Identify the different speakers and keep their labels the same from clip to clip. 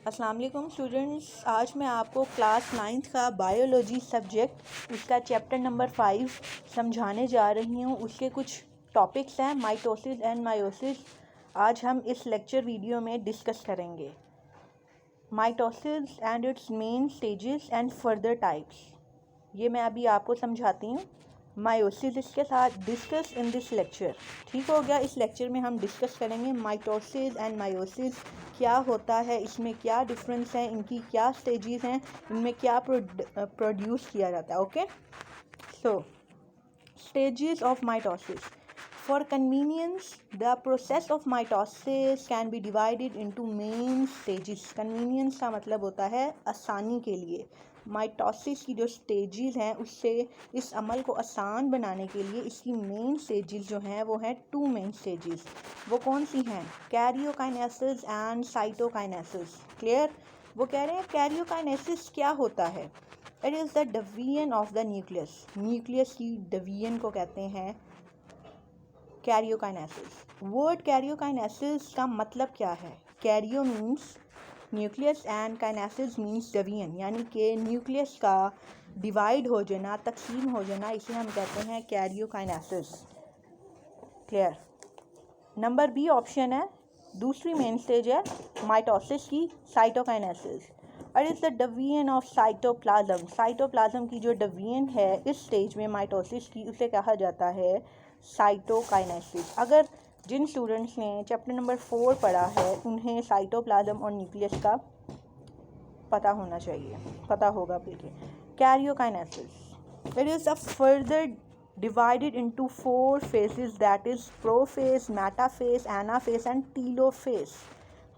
Speaker 1: अस्सलाम वालेकुम स्टूडेंट्स, आज मैं आपको क्लास 9th का बायोलॉजी सब्जेक्ट उसका चैप्टर नंबर 5 समझाने जा रही हूँ। उसके कुछ टॉपिक्स हैं, माइटोसिस एंड मायोसिस। आज हम इस लेक्चर वीडियो में डिस्कस करेंगे mitosis and it's main stages and further types. ये मैं अभी आपको समझाती हूँ। मायोसिस इसके साथ डिस्कस इन दिस लेक्चर। ठीक हो गया। इस लेक्चर में हम डिस्कस करेंगे माइटोसिस एंड मायोसिस, क्या होता है, इसमें क्या डिफरेंस है, इनकी क्या स्टेजेस हैं, इनमें क्या प्रोड्यूस किया जाता है। Okay, so stages of mitosis. For convenience, the process of mitosis can be divided into main stages. Convenience का मतलब होता है आसानी के लिए। माइटोसिस की जो स्टेजेस हैं उससे इस अमल को आसान बनाने के लिए इसकी मेन स्टेजेस जो हैं वो हैं 2 मेन स्टेजेस। वो कौन सी हैं? Karyokinesis and cytokinesis. क्लियर? वो कह रहे हैं कैरियोकाइनेसिस क्या होता है। It is the division of the nucleus. Nucleus की डिवीजन को कहते हैं कैरियोकाइनेसिस। वर्ड कैरियोकाइनेसिस का मतलब क्या है? Cairo means nucleus and kinesis means division, यानी कि न्यूक्लियस का डिवाइड हो जाना, तकसीम हो जाना, इसे हम कहते हैं karyokinesis. Clear? Number B option है, दूसरी मेन स्टेज है माइटोसिस की, साइटोकाइनेसिस। और is the division of cytoplasm. Cytoplasm की जो डिवीजन है इस स्टेज में माइटोसिस की, उसे कहा जाता है साइटोकाइनेसिस। अगर जिन स्टूडेंट्स ने चैप्टर नंबर 4 पढ़ा है उन्हें साइटोप्लाज्म और न्यूक्लियस का पता होना चाहिए, पता होगा बल्कि। Karyokinesis, it is a further divided into 4 phases, that is prophase, metaphase, anaphase and telophase।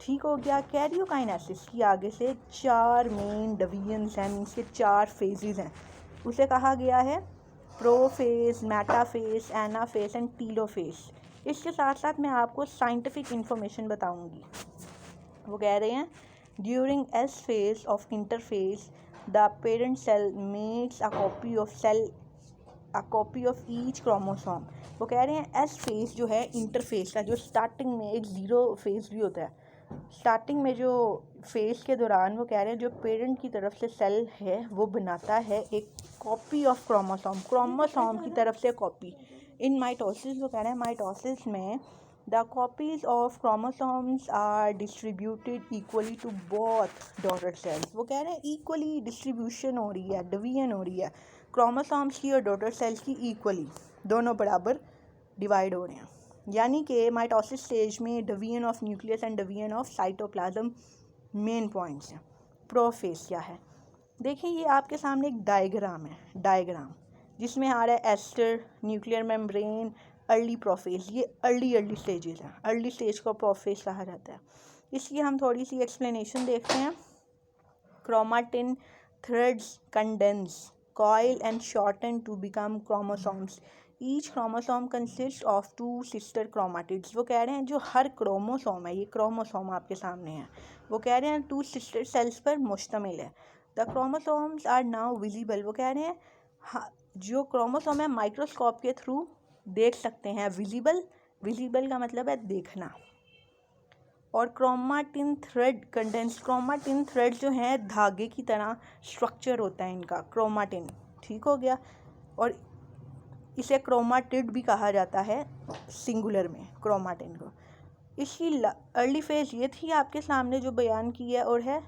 Speaker 1: ठीक हो गया। कैरियोकाइनेसिस की आगे से 4 मेन डिवीजन्स हैं, मीन्स के 4 फेजेस हैं। उसे कहा गया है prophase, metaphase, anaphase and telophase. इसके साथ साथ मैं आपको साइंटिफिक इंफॉर्मेशन बताऊंगी। वो कह रहे हैं during S phase of interphase the parent cell makes a copy of each chromosome. वो कह रहे हैं एस फेज जो है इंटरफेज का, जो स्टार्टिंग में एक ज़ीरो फेज भी होता है, स्टार्टिंग में जो फेज के दौरान वो कह रहे हैं जो पेरेंट की तरफ से सेल है वो बनाता है एक कॉपी ऑफ क्रोमोसोम की तरफ से कॉपी। इन माइटोसिस वो कह रहे हैं माइटोसिस में the copies of chromosomes are distributed equally to both daughter cells. वो कह रहे हैं इक्वली डिस्ट्रीब्यूशन हो रही है, डिवीजन हो रही है क्रोमोसोम्स की और डॉटर सेल्स की, इक्वली दोनों बराबर डिवाइड हो रहे हैं। यानी कि माइटोसिस स्टेज में division of nucleus and division of cytoplasm main points हैं। प्रोफेज क्या है? देखिए ये आपके सामने एक डायग्राम है, डायग्राम जिसमें आ रहा है aster, nuclear membrane, early prophase. ये अर्ली स्टेजेस हैं। अर्ली स्टेज को प्रोफेज कहा जाता है। इसकी हम थोड़ी सी एक्सप्लेनेशन देखते हैं। Chromatin threads condense, coil and shorten to become chromosomes. Each chromosome consists of 2 sister chromatids। वो कह रहे हैं जो हर क्रोमोसोम है, ये क्रोमोसोम आपके सामने है, वो कह रहे हैं 2 सिस्टर सेल्स पर मुश्तमिल है। The chromosomes are now visible. वो कह रहे हैं जो क्रोमोसोम है माइक्रोस्कोप के थ्रू देख सकते हैं। विजिबल का मतलब है देखना। और chromatin thread condense, chromatin thread जो है धागे की तरह स्ट्रक्चर होता है इनका, क्रोमाटिन। ठीक हो गया। और इसे क्रोमाटिड भी कहा जाता है सिंगुलर में, क्रोमाटिन को। इसकी अर्ली फेज ये थी आपके सामने जो बयान की है, और है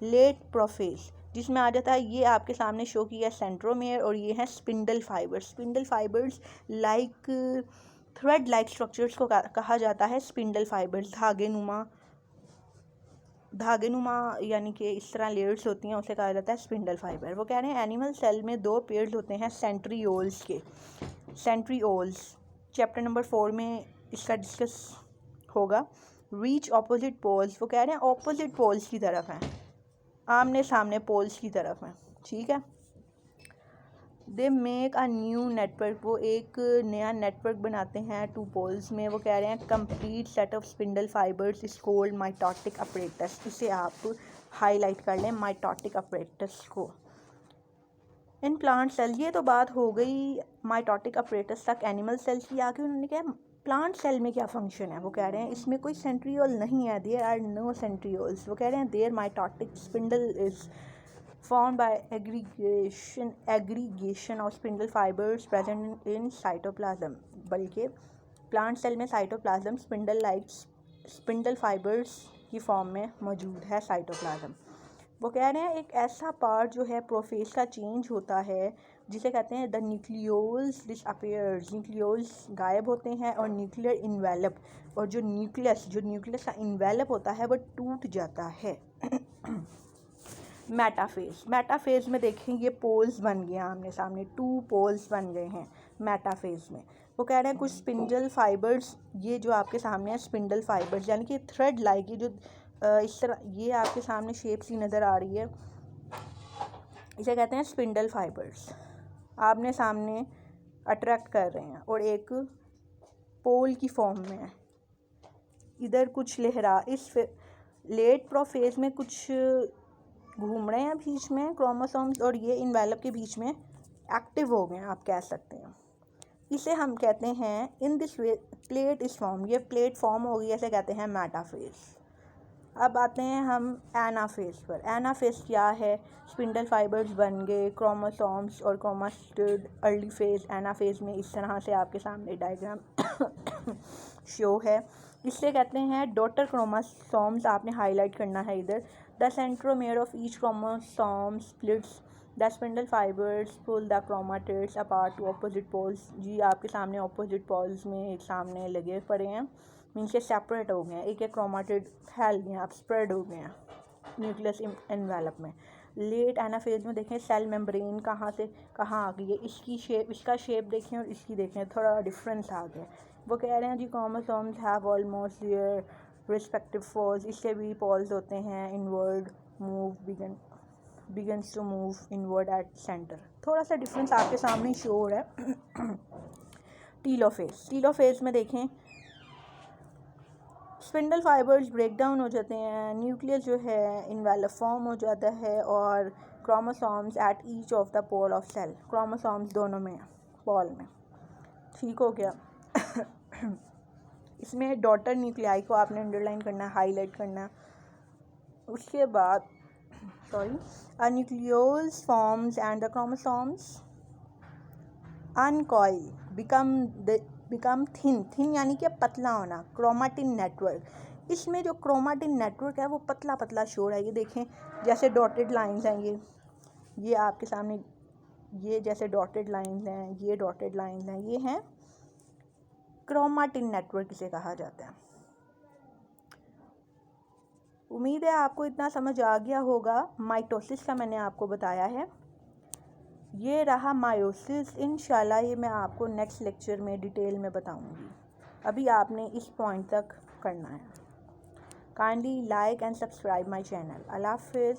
Speaker 1: लेट प्रोफेज जिसमें आ जाता है, ये आपके सामने शो किया सेंट्रोमेयर, और ये है spindle fibres like thread like structures को कहा जाता है स्पिंडल फाइबर्स। धागेनुमा यानी कि इस तरह लेयर्स होती हैं, उसे कहा जाता है स्पिंडल फाइबर। वो कह रहे हैं एनिमल सेल में 2 पेयर्स होते हैं सेंट्रियोल्स के। सेंट्रियोल्स चैप्टर नंबर 4 में इसका डिस्कस होगा। Reach opposite poles. वो कह रहे हैं ऑपोजिट पोल्स की तरफ हैं, आमने सामने पोल्स की तरफ हैं। ठीक है। They make a new network. वो एक नया नेटवर्क बनाते हैं 2 पोल्स में। वो कह रहे हैं complete set of spindle fibres is called mitotic apparatus. इसे आप हाईलाइट कर लें, माइटोटिक अपरेटस को। इन प्लांट सेल, ये तो बात हो गई माइटोटिक अपरेटस तक एनिमल सेल्स की। आगे उन्होंने कहा प्लांट सेल में क्या फंक्शन है, वो कह रहे हैं इसमें कोई सेंट्रियोल नहीं है, देयर आर नो सेंट्रियोल्स। वो कह रहे हैं there mitotic spindle is form by aggregation of spindle fibres present in cytoplasm. बल्कि प्लांट सेल में साइटोप्लाज्म स्पिंडल फाइबर्स की फॉर्म में मौजूद है साइटोप्लाज्म। वो कह रहे हैं एक ऐसा पार्ट जो है प्रोफेज का चेंज होता है जिसे कहते हैं द न्यूक्लियोल्स डिसअपीयर्स। न्यूक्लियोल्स गायब होते हैं और न्यूक्लियर इन्वेलप, और जो न्यूक्लियस का इन्वेलप होता है वो टूट जाता है। मेटाफेज में देखें ये पोल्स बन गए आमने सामने, 2 पोल्स बन गए हैं मेटाफेज में। वो कह रहे हैं कुछ स्पिंडल फाइबर्स, ये जो आपके सामने है स्पिंडल फाइबर्स यानी कि थ्रेड लाइक, ये जो इस तरह ये आपके सामने शेप सी नज़र आ रही है, इसे कहते हैं स्पिंडल फाइबर्स। आपने सामने अट्रैक्ट कर रहे हैं और एक पोल की फॉर्म में है। इधर कुछ लहरा, इस लेट प्रोफेज में कुछ घूम रहे हैं बीच में क्रोमोसोम्स, और ये इन्वेलप के बीच में एक्टिव हो गए हैं, आप कह सकते हैं। इसे हम कहते हैं इन दिस वे प्लेट इस फॉर्म, ये प्लेट फॉर्म हो गई, ऐसे कहते हैं मेटाफेज। अब आते हैं हम एनाफेज पर। एनाफेज क्या है, स्पिंडल फाइबर्स बन गए, क्रोमोसोम्स और क्रोमाटिड अर्ली फेज। एनाफेज में इस तरह से आपके सामने डायग्राम शो है। इससे कहते हैं डॉटर क्रोमोसोम्स, आपने हाईलाइट करना है इधर। The centromere of each chromosome splits the spindle fibres pull the chromatids apart to opposite poles. जी आपके सामने अपोजिट पोल्स में एक सामने लगे पड़े हैं, मीन्स के सेपरेट हो गए हैं, एक एक क्रोमाटिड फैल गए हैं, आप स्प्रेड हो गए हैं न्यूक्लियस एनवेलप में। लेट एनाफेज में देखें सेल मेम्ब्रेन कहाँ से कहाँ आ गई है, इसकी शेप, इसका शेप देखें और इसकी देखें, थोड़ा डिफरेंस आ गया। वो कह रहे हैं जी chromosomes have almost their respective poles, इसके भी पोल्स होते हैं। Inward move begins to move inward at centre, थोड़ा सा डिफरेंस आपके सामने शो हो रहा है। टीलोफेज में देखें स्पिंडल फाइबर्स ब्रेक डाउन हो जाते हैं, न्यूक्लियस जो है इन्वेलप फॉर्म हो जाता है, और chromosomes at each of the pole of cell, chromosomes दोनों में पोल में। ठीक हो गया। इसमें डॉटर न्यूक्लियाई को आपने अंडरलाइन करना है, हाईलाइट करना है। उसके बाद nucleolus forms and the chromosomes uncoil become thin यानी कि पतला होना। क्रोमाटिन नेटवर्क, इसमें जो क्रोमाटिन नेटवर्क है वो पतला पतला शो है। ये देखें जैसे डॉटेड लाइंस हैं, ये आपके सामने, ये जैसे डॉटेड लाइंस हैं, ये डॉटेड लाइंस हैं, ये हैं क्रोमाटिन नेटवर्क इसे कहा जाता है। उम्मीद है आपको इतना समझ आ गया होगा। माइटोसिस का मैंने आपको बताया है, ये रहा मायोसिस। इंशाल्लाह ये मैं आपको नेक्स्ट लेक्चर में डिटेल में बताऊंगी। अभी आपने इस पॉइंट तक करना है। Kindly like and subscribe my channel. अल्लाह हाफिज़।